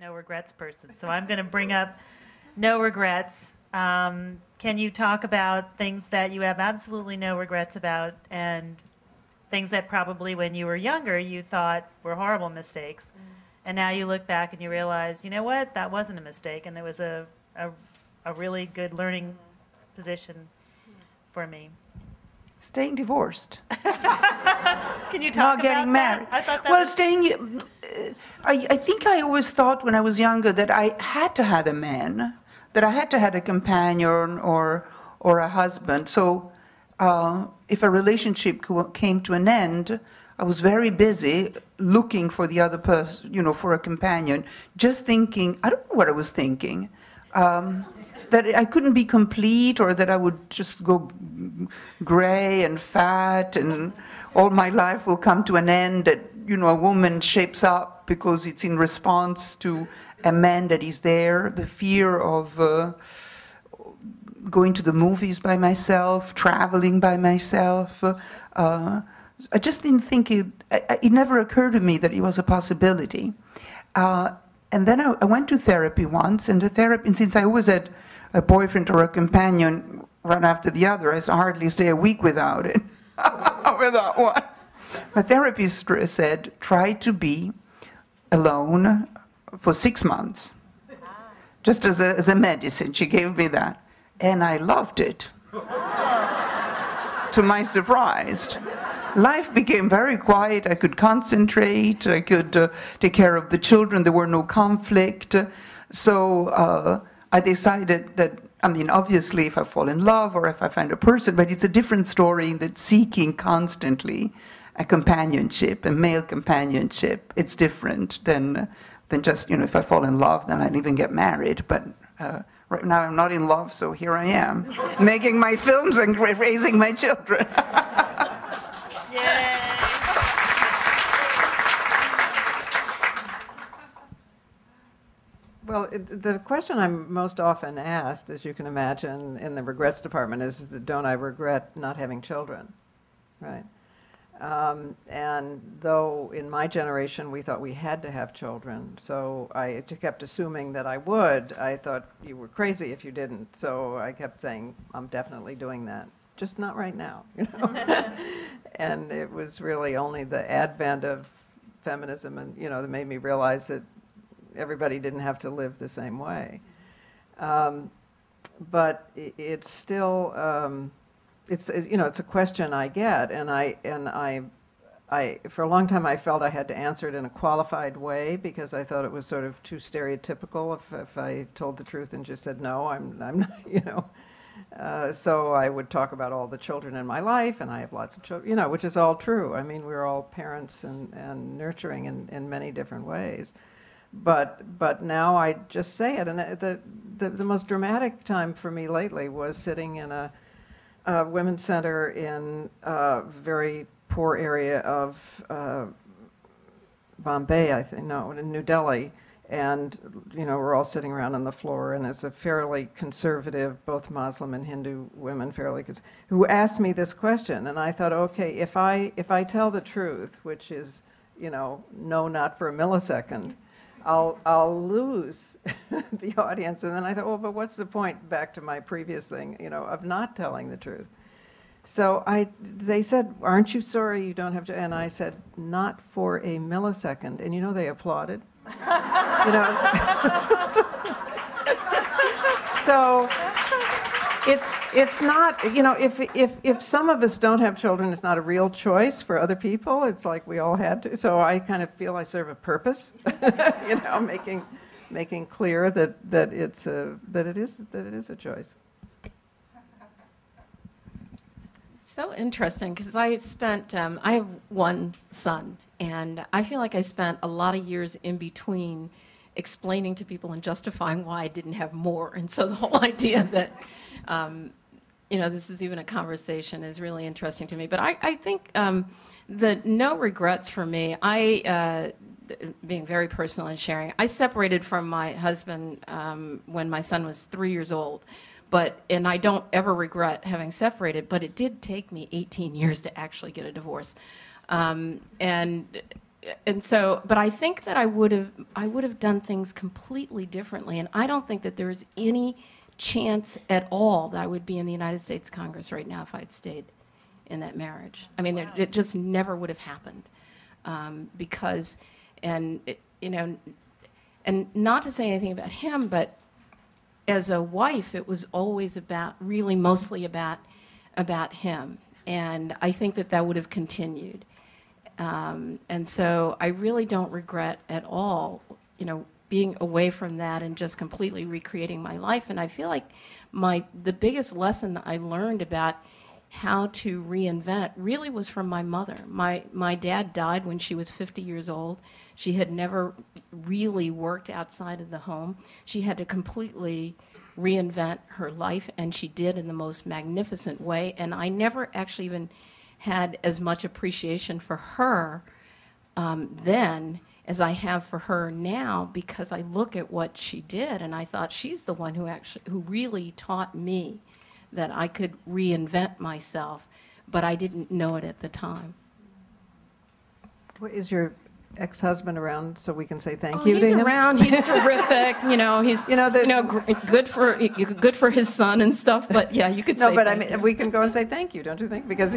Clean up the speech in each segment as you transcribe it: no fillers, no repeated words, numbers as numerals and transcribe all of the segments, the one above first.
no regrets person, so I'm going to bring up no regrets. Can you talk about things that you have absolutely no regrets about, and things that probably when you were younger you thought were horrible mistakes, and now you look back and you realize, you know what, that wasn't a mistake, and it was a really good learning position for me? Staying divorced. Can you talk Not getting about married. that? I thought that well, was... staying. I think I always thought when I was younger that I had to have a man, that I had to have a companion or a husband. So if a relationship came to an end, I was very busy looking for the other person, for a companion, just thinking, I don't know what I was thinking. That I couldn't be complete, or that I would just go gray and fat and all my life will come to an end, that, a woman shapes up because it's in response to a man that is there. The fear of going to the movies by myself, traveling by myself. I just didn't think it never occurred to me that it was a possibility. And then I went to therapy once, and since I always had a boyfriend or a companion one after the other, I hardly stay a week without it, without one. My therapist said, try to be alone for 6 months, just as a medicine. She gave me that, and I loved it, to my surprise. Life became very quiet. I could concentrate. I could take care of the children. There were no conflict. So I decided that, obviously, if I fall in love or if I find a person, but it's a different story that seeking constantly a companionship, a male companionship. It's different than just, if I fall in love, then I'd even get married. But right now I'm not in love, so here I am, making my films and raising my children. Yay! Well, the question I'm most often asked, as you can imagine, in the regrets department is, don't I regret not having children, right? And though in my generation we thought we had to have children, so I kept assuming that I would. I thought you were crazy if you didn't, so I kept saying, I'm definitely doing that, just not right now, And it was really only the advent of feminism and, that made me realize that everybody didn't have to live the same way. But it's still, it's a question I get, and I for a long time I felt I had to answer it in a qualified way because I thought it was sort of too stereotypical if I told the truth and just said no, I'm not, so I would talk about all the children in my life, and I have lots of children, which is all true. I mean, we're all parents and nurturing in many different ways. But now I just say it, and the most dramatic time for me lately was sitting in a women's center in a very poor area of Bombay, I think, no, in New Delhi, and we're all sitting around on the floor, and it's a fairly conservative, both Muslim and Hindu women, who asked me this question, and I thought, okay, if I tell the truth, which is, no, not for a millisecond, I'll lose the audience. And then I thought, well, but what's the point, back to my previous thing, of not telling the truth? So they said, aren't you sorry you don't have to? And I said, not for a millisecond. And they applauded. So it's not, if some of us don't have children, it's not a real choice for other people. It's like we all had to. So I kind of feel I serve a purpose, making clear that it is a choice. So interesting, because I have one son, and I feel like I spent a lot of years in between explaining to people and justifying why I didn't have more. And so the whole idea that, this is even a conversation is really interesting to me. But I think the no regrets for me, being very personal and sharing, I separated from my husband when my son was 3 years old. And I don't ever regret having separated, but it did take me 18 years to actually get a divorce. And but I think that I would have done things completely differently, and I don't think that there's any chance at all that I would be in the United States Congress right now if I'd stayed in that marriage. I mean, it just never would have happened, because, and not to say anything about him, but as a wife, it was always mostly about him, and I think that would have continued. And so I really don't regret at all, being away from that and just completely recreating my life. And I feel like the biggest lesson that I learned about how to reinvent really was from my mother. My dad died when she was 50 years old. She had never really worked outside of the home. She had to completely reinvent her life, and she did in the most magnificent way. And I never actually even had as much appreciation for her then as I have for her now, because I look at what she did and I thought she's the one who really taught me that I could reinvent myself, but I didn't know it at the time. Well, is your ex-husband around so we can say thank Oh, you to him? he's around. He's terrific. He's good for his son and stuff. But yeah, you could say. No, but thank you. we can go and say thank you, don't you think? Because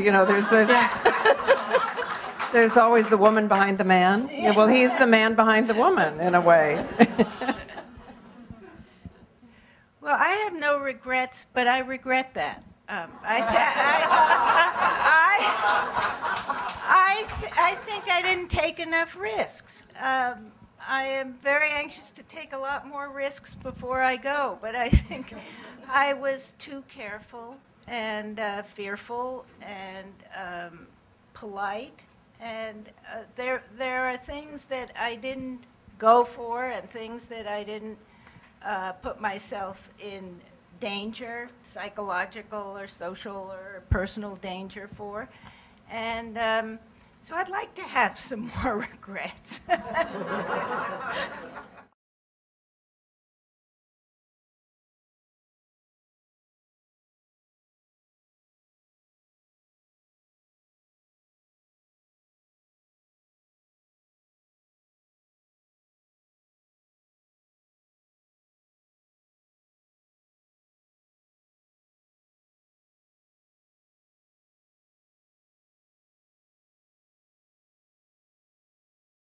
there's always the woman behind the man. Yeah, well, he's the man behind the woman in a way. Well, I have no regrets, but I regret that. I think I didn't take enough risks. I am very anxious to take a lot more risks before I go, but I think I was too careful and fearful and polite. And there are things that I didn't go for and things that I didn't put myself in danger, psychological or social or personal danger for. And so I'd like to have some more regrets.